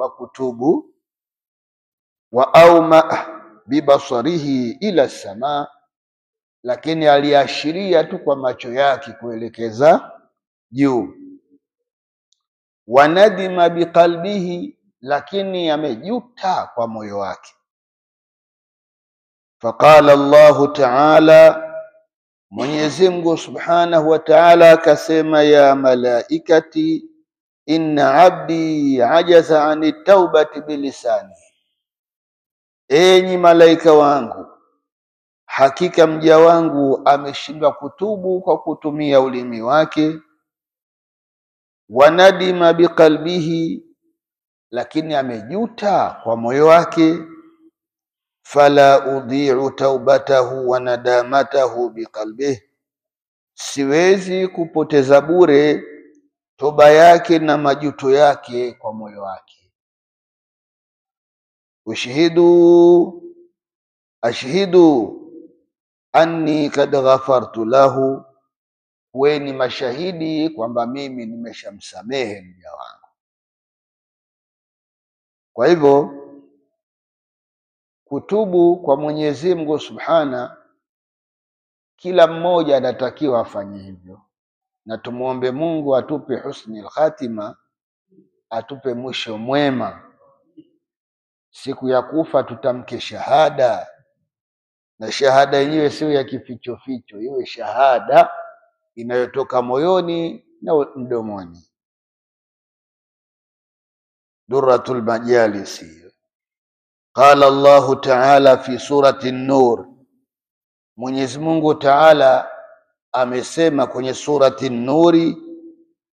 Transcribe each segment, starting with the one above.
kwa kutubu, wa auma bibasarihi ila samaa, lakini aliashiria tu kwa macho yake kuelekeza juu. Wanadima biqalbihi, lakini amejuta kwa moyo wake. Faqala Allahu ta'ala, Mwenyezi Mungu Subhanahu wa Ta'ala akasema, ya malaikati inna abdi ajaza ani taubati bilisani, enyi malaika wangu, hakika mja wangu ameshindwa kutubu kwa kutumia ulimi wake. Wanadima biqalbihi, lakini amejuta kwa moyo wake. Fala udhi'u taubatahu wa nadamatahu biqalbihi, siwezi kupoteza bure toba yake na majuto yake kwa moyo wake. Ashhidu anni kad ghafartu lahu, weni mashahidi kwamba mimi nimeshamsamehe mja wangu. Kwa hivyo kutubu kwa Mwenyezi Mungu Subhana, kila mmoja anatakiwa afanye hivyo, na tumuombe Mungu atupe husnul khatima, atupe mwisho mwema. Siku ya kufa tutamke shahada, na shahada yenyewe sio ya kificho ficho, iwe shahada inayotoka moyoni na mdomoni. Durratul majalisi. Qala Allahu Ta'ala fi surati an-Nur, Mwenyezi Mungu Ta'ala amesema kwenye surati an-Nuri,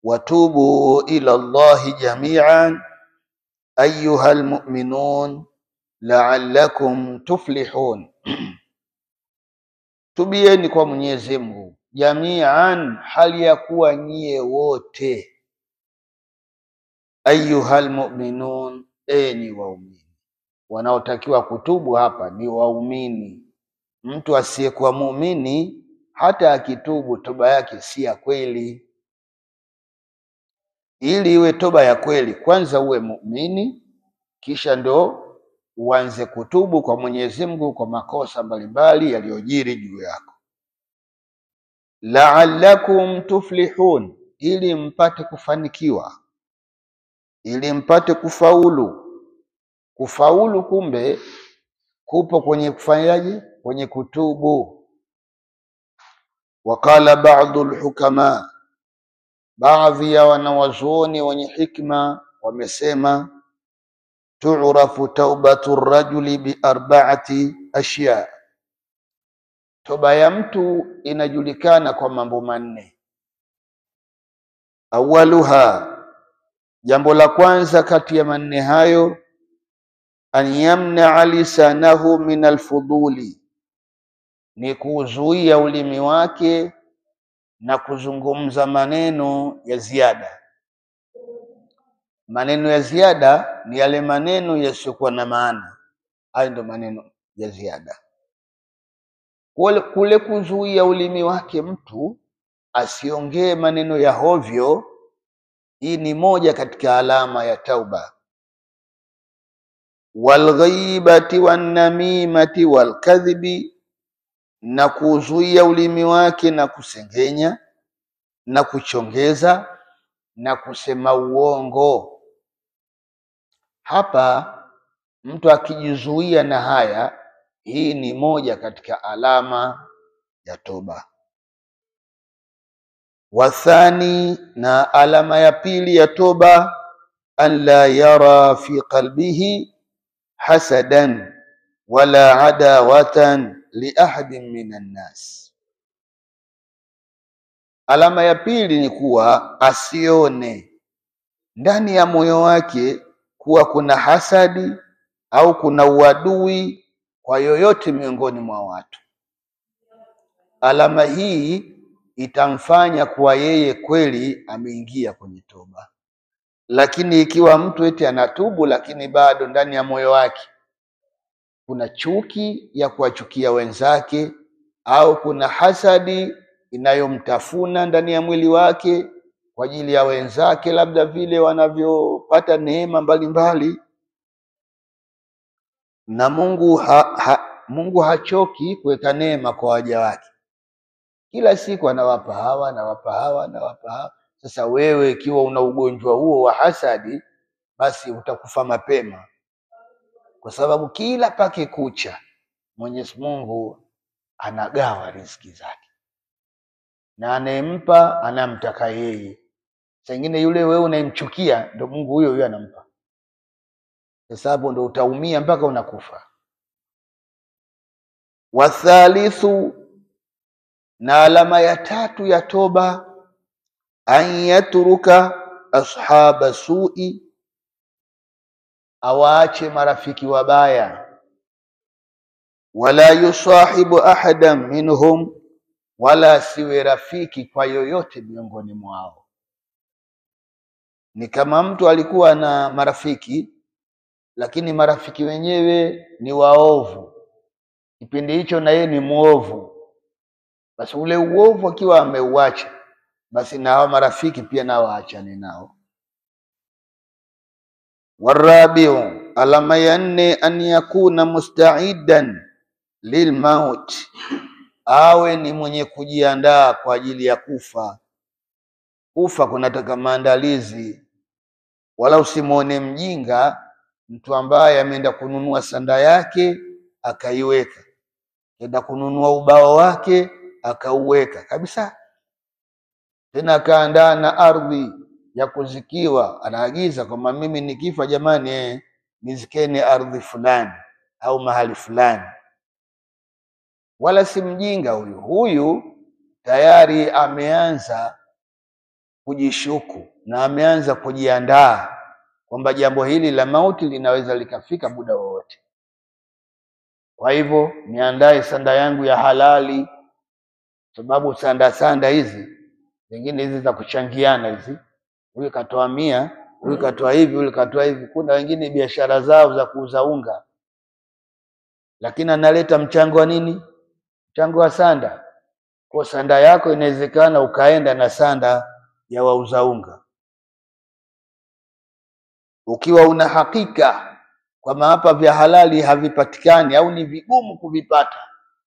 watubu ila Allahi jami'an ayyuhal mu'minun la'allakum tuflihun. Tubieni kwa Mwenyezi Mungu jami'an, hali ya kuwa nyie wote. Ayyuhal mu'minun, enyi waumini. Wanaotakiwa kutubu hapa ni waumini. Mtu asiyekuwa muumini hata akitubu toba yake si ya kweli. Ili iwe toba ya kweli, kwanza uwe muumini, kisha ndo uanze kutubu kwa Mwenyezi Mungu kwa makosa mbalimbali yaliyojiri juu yako. La'allakum tuflihun, ili mpate kufanikiwa, ili mpate kufaulu. Kufaulu kumbe kupo kwenye kufanyaje? Kwenye kutubu. Wakala ba'dul hukama, baadhi ya wanawazuoni wenye hikma wamesema, tu'rafu taubatu rajuli bi arba'ati ashya, toba ya mtu inajulikana kwa mambo manne. Awaluha, jambo la kwanza kati ya manne hayo, an yamna'a lisanahu min alfuduli, ni kuzuia ulimi wake na kuzungumza maneno ya ziada. Maneno ya ziada ni yale maneno yasiyokuwa na maana, hayo ndio maneno ya ziada. Kule kuzuia ulimi wake mtu asiongee maneno ya hovyo, hii ni moja katika alama ya tauba. Walghaibati wannamimati walkadhibi, na kuzuia ulimi wake na kusengenya na kuchongeza na kusema uongo. Hapa mtu akijizuia na haya, hii ni moja katika alama ya toba. Wathani, na alama ya pili ya toba, an la yara fi qalbihi hasadan wala adawatan li ahadin minan nas. Alama ya pili ni kuwa asione ndani ya moyo wake kuwa kuna hasadi au kuna uadui kwa yoyote miongoni mwa watu. Alama hii itamfanya kuwa yeye kweli ameingia kwenye toba. Lakini ikiwa mtu eti anatubu lakini bado ndani ya moyo wake kuna chuki ya kuwachukia wenzake, au kuna hasadi inayomtafuna ndani ya mwili wake, kwa ajili ya wenzake, labda vile wanavyopata neema mbalimbali. Na Mungu hachoki kuweka neema kwa waja wake, kila siku anawapa hawa, anawapa hawa, anawapa hawa. Sasa wewe ikiwa una ugonjwa huo wa hasadi, basi utakufa mapema, kwa sababu kila pake kucha Mwenyezi Mungu anagawa riziki zake, na anayempa anamtaka yeye. Sengine yule wewe unayemchukia ndo Mungu huyo huyo anampa. Sasa hapo ndo utaumia mpaka unakufa. Wathalithu, na alama ya tatu ya toba, an yatruka ashaba sui, awaache marafiki wabaya. Wala yusahibu ahadan minhum, wala siwe rafiki kwa yoyote miongoni mwao. Ni kama mtu alikuwa na marafiki, lakini marafiki wenyewe ni waovu, kipindi hicho na yeye ni muovu, basi ule uovu akiwa ameuacha, basi na hao marafiki pia nao waachane nao. Warabiu, alama ya nne, an yakuna musta'idan lilmaut, awe ni mwenye kujiandaa kwa ajili ya kufa. Kufa kunataka maandalizi, wala usimwone mjinga mtu ambaye ameenda kununua sanda yake akaiweka, enda kununua ubao wake akauweka kabisa, tena akaandaa na ardhi ya kuzikiwa. Anaagiza kwamba mimi nikifa, jamani, nizikeni ardhi fulani au mahali fulani. Wala si mjinga huyu tayari ameanza kujishuku na ameanza kujiandaa kwamba jambo hili la mauti linaweza likafika muda wowote. Kwa hivyo niandae sanda yangu ya halali, sababu sanda hizi zingine hizi za kuchangiana hizi, huyu katoa 100, huyu katoa hivi, huyu katoa hivi. Kuna wengine biashara zao za kuuza unga, lakini analeta mchango wa nini? Mchango wa sanda. Kwa sanda yako inawezekana ukaenda na sanda ya wauza unga, ukiwa una hakika kwamba hapa vya halali havipatikani au ni vigumu kuvipata,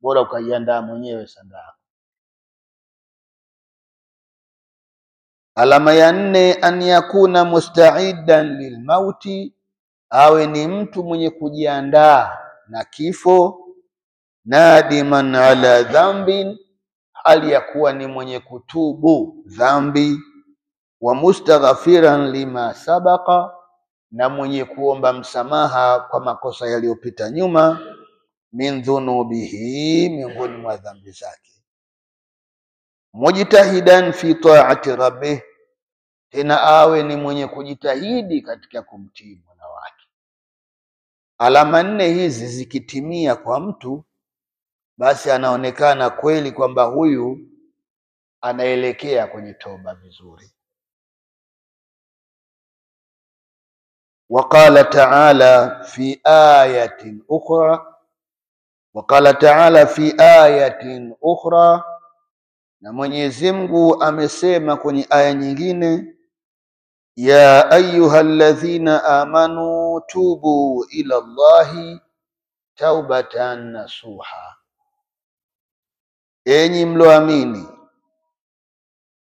bora ukaiandaa mwenyewe sanda yako. Alama ya nne, an yakuna musta'idan lilmauti, awe ni mtu mwenye kujiandaa na kifo. Nadiman ala dhambin, hali ya kuwa ni mwenye kutubu dhambi. Wa mustaghfiran lima sabaqa, na mwenye kuomba msamaha kwa makosa yaliyopita nyuma. Min dhunubihi, miongoni mwa dhambi zake. Mujtahidan fi ta'ati rabbih, tena awe ni mwenye kujitahidi katika kumtii Mola wake. Alama nne hizi zikitimia kwa mtu, basi anaonekana kweli kwamba huyu anaelekea kwenye toba vizuri. Waqala ta'ala fi ayatin ukhra, waqala ta'ala fi ayatin ukhra, na Mwenyezi Mungu amesema kwenye aya nyingine, ya ayyuhalladhina amanu tubu ila Allahi taubatan nasuha, enyi mloamini,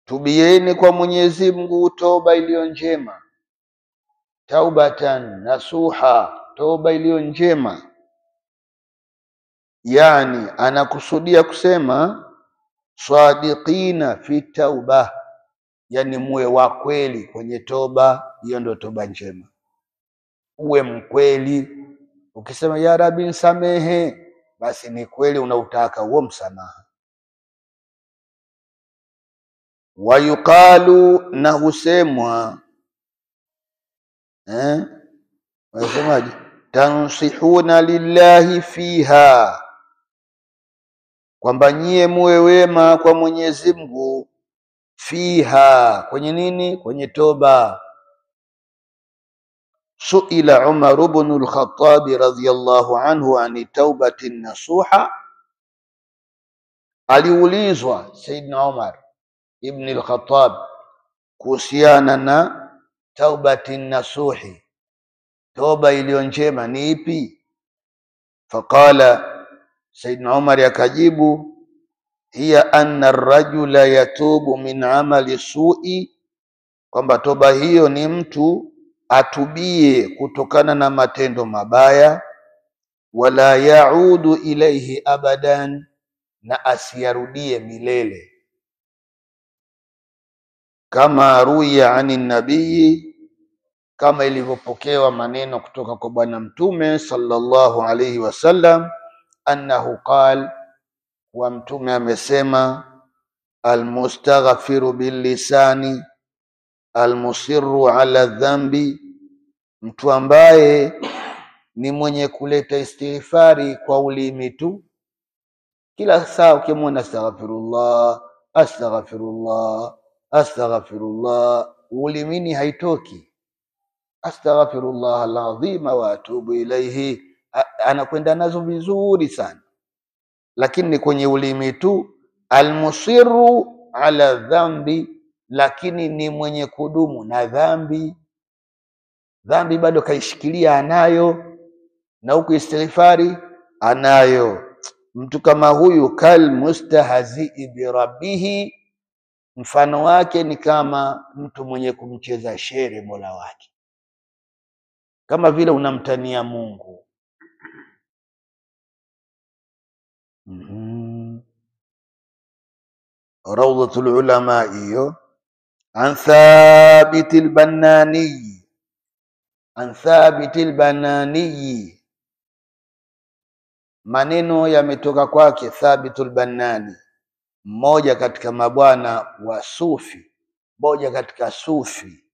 tubieni kwa Mwenyezi Mungu toba iliyo njema. Taubatan nasuha, toba iliyo njema. Yani anakusudia kusema sadiqina fi tauba, yani muwe wa kweli kwenye toba. Hiyo ndio toba njema, uwe mkweli. Ukisema ya Rabbi nisamehe, basi ni kweli unautaka huo msamaha. Wayuqalu, na husemwa wasemaje, tansihuna lillahi fiha, kwamba nyie muwe wema kwa Mwenyezi Mungu. Fiha, kwenye nini? Kwenye toba. Suila Umar ibn al-Khattab radhiyallahu anhu ani taubati nasuha, aliulizwa Sayyidina Umar ibn al-Khattab kuhusiana na taubatin nasuhi, toba iliyo njema ni ipi? Faqala, Saidna Umar akajibu, hiya anna ar-rajula yatubu min amali su'i, kwamba toba hiyo ni mtu atubie kutokana na matendo mabaya, wala yaudu ilaihi abadan, na asiyarudie milele. Kama ruya ani nabii, kama ilivyopokewa maneno kutoka kwa Bwana Mtume sallallahu alayhi wasallam, annahu qal, wa Mtume amesema, almustaghfiru billisani almusirru ala dhambi, mtu ambaye ni mwenye kuleta istighfari kwa ulimi tu, kila saa ukimwona astaghfirullah astaghfirullah astaghfirullah, ulimini haitoki astaghfirullah alazim wa atubu ilaihi, anakwenda nazo vizuri sana, lakini ni kwenye ulimi tu. Almusirru ala dhambi, lakini ni mwenye kudumu na dhambi, dhambi bado kaishikilia anayo, na huku istighfari anayo. Mtu kama huyu kal mustahzi bi rabbihi, mfano wake ni kama mtu mwenye kumcheza shere Mola wake, kama vile unamtania Mungu. Rawdatul ulama hiyo. An Thabitil Banani, an Thabitil Banani, maneno yametoka kwake Thabitul Banani, mmoja katika mabwana wa sufi, mmoja katika sufi,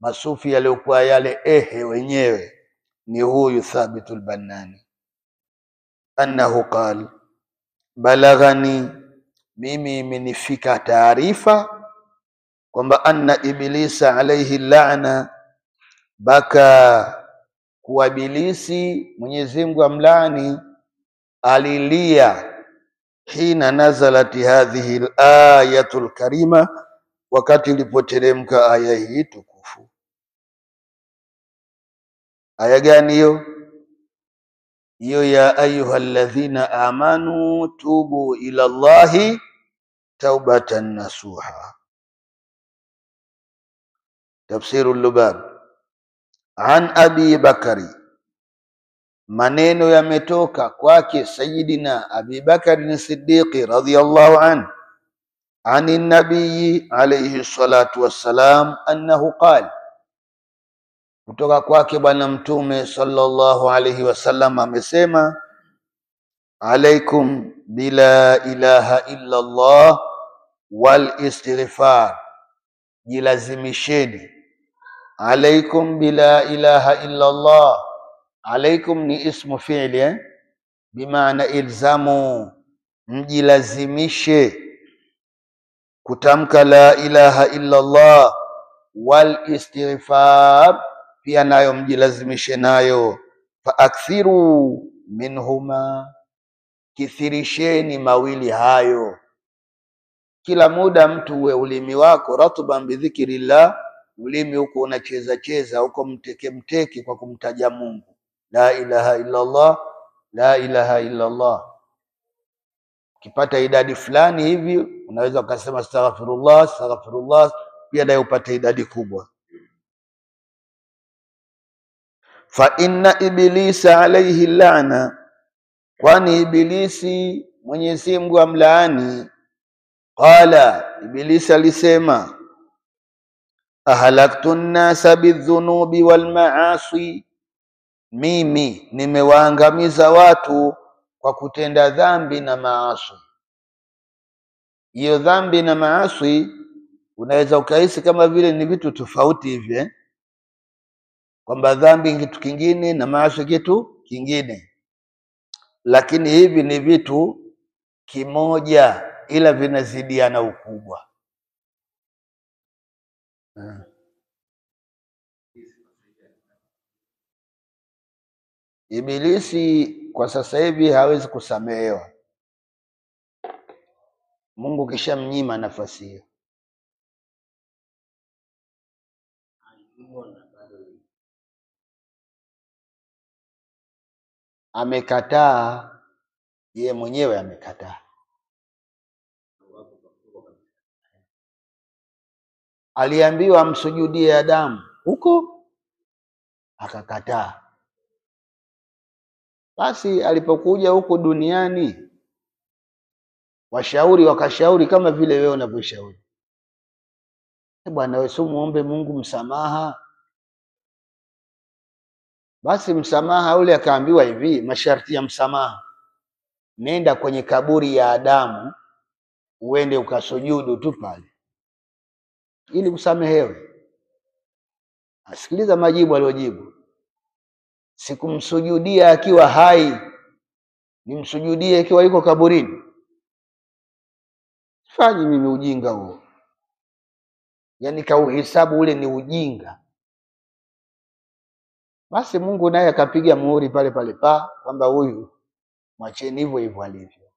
masufi yaliokuwa yale wenyewe, ni huyu Thabitul Banani. Annahu qal, balaghani, mimi imenifika taarifa kwamba anna iblisa alayhi la'na, baka kuwa Ibilisi Mwenyezi Mungu amlaani, alilia hina nazalati hadhihi al-ayatu al-karima, wakati ilipoteremka aya hii tukufu. Aya gani hiyo? Hiyo, ya ayyuhalladhina amanu tubu ila Allahi taubatan nasuha. Tafsirul Lubab. An Abi Bakari, maneno yametoka kwake Sayyidina Abi Bakari Siddiqi radhiyallahu anhu, ani nabii alayhi salatu wassalam, annahu qala, kutoka kwake Bwana Mtume sallallahu alayhi wasallam amesema, alaikum bila ilaha illa Allah wal istighfar, jilazimisheni. Alaikum bila ilaha illa Allah, alaikum ni ismu fi'li bimaana ilzamu, mjilazimishe kutamka la ilaha illa Allah, wal istighfar, pia nayo mjilazimishe nayo. Fa akthiru minhuma, kithirisheni mawili hayo. Kila muda mtu uwe ulimi wako ratban bidhikrillah, ulimi huko unacheza cheza huko mteke kwa kumtaja Mungu, la ilaha illa Allah, la ilaha illa Allah. Ukipata idadi fulani hivi unaweza ukasema astaghfirullah astaghfirullah, pia nayo upate idadi kubwa. Fa inna iblisa alayhi la'na, kwani Ibilisi Mwenyezi Mungu amlaani. Qala, Ibilisi alisema, ahalaktu nnasa bidhunubi wal maasi, mimi nimewaangamiza watu kwa kutenda dhambi na maasi. Hiyo dhambi na maasi unaweza ukahisi kama vile ni vitu tofauti hivi, kwamba dhambi kitu kingine na maasi kitu kingine, lakini hivi ni vitu kimoja, ila vinazidiana ukubwa. Ibilisi kwa sasa hivi hawezi kusamehewa, Mungu kisha mnyima nafasi hiyo. amekataa, yeye mwenyewe amekataa. Aliambiwa amsujudie Adamu huko, akakataa. Basi alipokuja huku duniani, washauri wakashauri kama vile wewe unavyoshauri. Bwana wewe, muombe Mungu msamaha. Basi msamaha ule akaambiwa hivi, masharti ya msamaha: nenda kwenye kaburi ya Adamu, uende ukasujudu tu pale ili usamehewe. Asikiliza majibu aliyojibu: sikumsujudia akiwa hai, nimsujudie ikiwa yuko kaburini? Fanyi mimi ujinga huo. Yaani kauhesabu ule ni ujinga. Basi Mungu naye akapiga muhuri pale pale kwamba huyu mwacheni hivyo hivyo alivyo.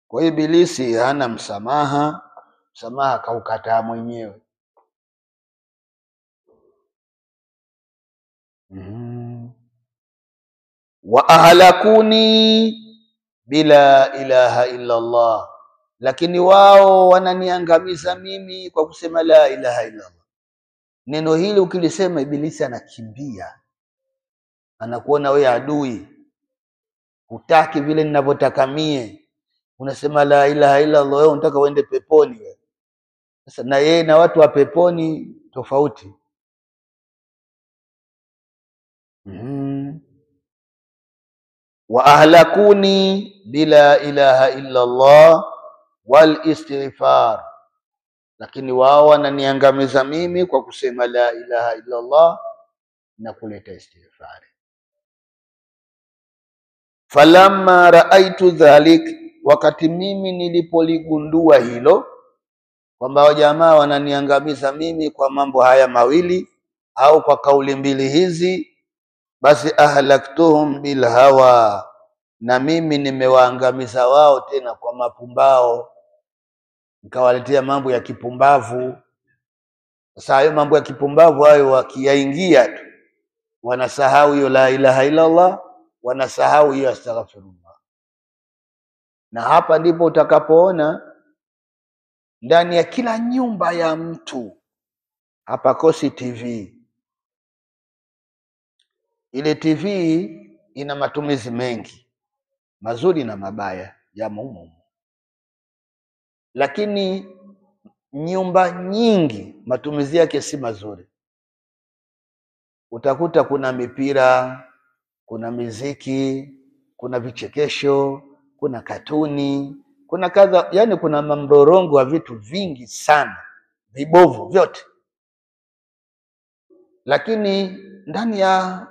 Kwa hiyo Ibilisi hana msamaha, msamaha kaukataa mwenyewe. Wa ahlakuni bila ilaha illa Allah, lakini wao wananiangamiza mimi kwa kusema la ilaha illa Allah. Neno hili ukilisema, Ibilisi anakimbia, anakuona wewe adui, hutaki vile ninavyotaka mie. Unasema la ilaha illa Allah, wewe unataka uende peponi wewe. Sasa na yeye na watu wa peponi tofauti. Wa ahlakuni bila ilaha illa Allah wal istighfar, lakini wao wananiangamiza mimi kwa kusema la ilaha illa Allah na kuleta istighfari. Falamma raaitu dhalik, wakati mimi nilipoligundua hilo kwamba jamaa wananiangamiza mimi kwa mambo haya mawili au kwa kauli mbili hizi, basi ahlaktuhum bil hawa, na mimi nimewaangamiza wao tena kwa mapumbao, nikawaletea mambo ya kipumbavu. Sasa hayo mambo ya kipumbavu hayo wakiyaingia tu wanasahau hiyo la ilaha illa Allah, wanasahau hiyo astaghfirullah. Na hapa ndipo utakapoona ndani ya kila nyumba ya mtu hapakosi TV. Ile TV ina matumizi mengi, mazuri na mabaya ya muhimu, lakini nyumba nyingi matumizi yake si mazuri. Utakuta kuna mipira, kuna miziki, kuna vichekesho, kuna katuni, kuna kadha, yani kuna mamrorongo wa vitu vingi sana vibovu vyote. Lakini ndani ya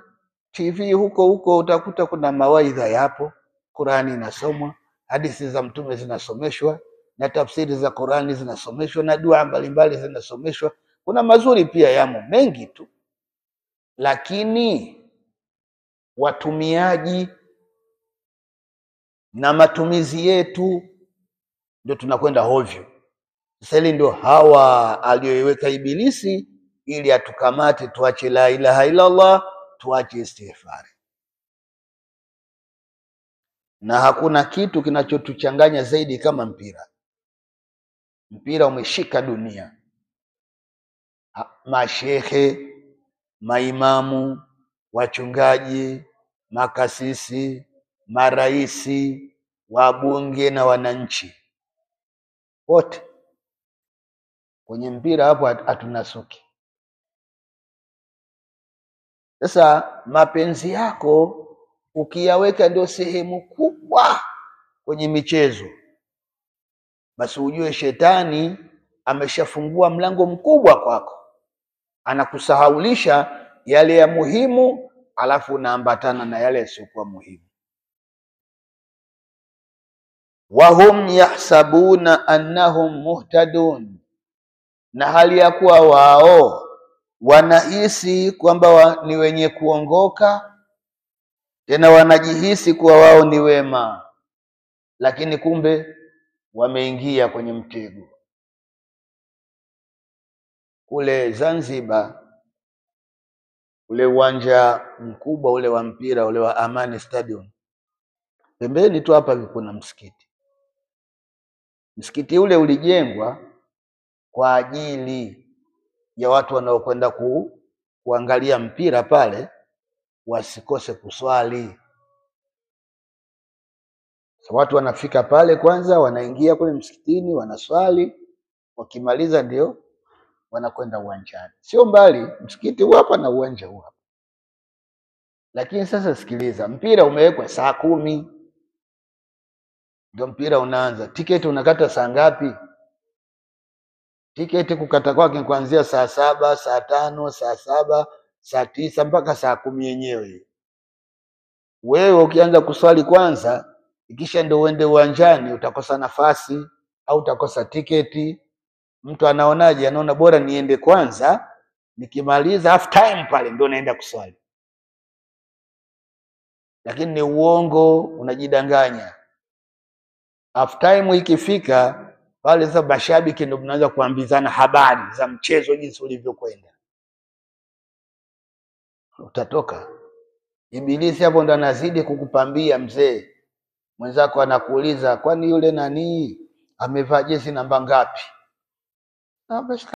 TV huko utakuta kuna mawaidha yapo, Qurani inasomwa, hadithi za Mtume zinasomeshwa, na tafsiri za Qurani zinasomeshwa, na dua mbalimbali zinasomeshwa. Kuna mazuri pia yamo mengi tu, lakini watumiaji na matumizi yetu ndio tunakwenda hovyo. Sasa hili ndio hawa aliyoiweka Ibilisi ili atukamate, tuache la ilaha illa Allah, tuache istighfari. Na hakuna kitu kinachotuchanganya zaidi kama mpira. Mpira umeshika dunia. Mashehe, maimamu, wachungaji, makasisi, maraisi, wabunge na wananchi wote kwenye mpira hapo hatunasuki. Sasa mapenzi yako ukiyaweka ndio sehemu kubwa kwenye michezo, basi ujue shetani ameshafungua mlango mkubwa kwako, anakusahaulisha yale ya muhimu, alafu unaambatana na yale yasiyokuwa muhimu. Wahum yahsabuna annahum muhtadun, na hali ya kuwa wao wanahisi kwamba ni wenye kuongoka, tena wanajihisi kuwa wao ni wema, lakini kumbe wameingia kwenye mtego. Kule Zanzibar ule uwanja mkubwa ule wa mpira ule wa Amani Stadium, pembeni tu hapa kuna msikiti. Msikiti ule ulijengwa kwa ajili ya watu wanaokwenda kuangalia mpira pale wasikose kuswali. So, watu wanafika pale kwanza, wanaingia kule msikitini, wanaswali, wakimaliza ndio wanakwenda uwanjani. Sio mbali, msikiti huu hapa na uwanja huu hapa. Lakini sasa sikiliza, mpira umewekwa 10:00 ndio mpira unaanza. Tiketi unakata saa ngapi? Tiketi kukata kwake kuanzia saa 7, saa 5, saa 7, saa 9 mpaka saa 10 yenyewe. Wewe ukianza kuswali kwanza, ikisha ndio uende uwanjani, utakosa nafasi au utakosa tiketi. Mtu anaonaje? Anaona bora niende kwanza, nikimaliza half time pale ndio naenda kuswali. Lakini ni uongo, unajidanganya. Half time ikifika pale sasa mashabiki ndio mnaanza kuambizana habari za mchezo jinsi ulivyokwenda. Utatoka. Ibilisi hapo ndo anazidi kukupambia mzee. Mwenzako anakuuliza kwani yule nani amevaa jezi namba ngapi?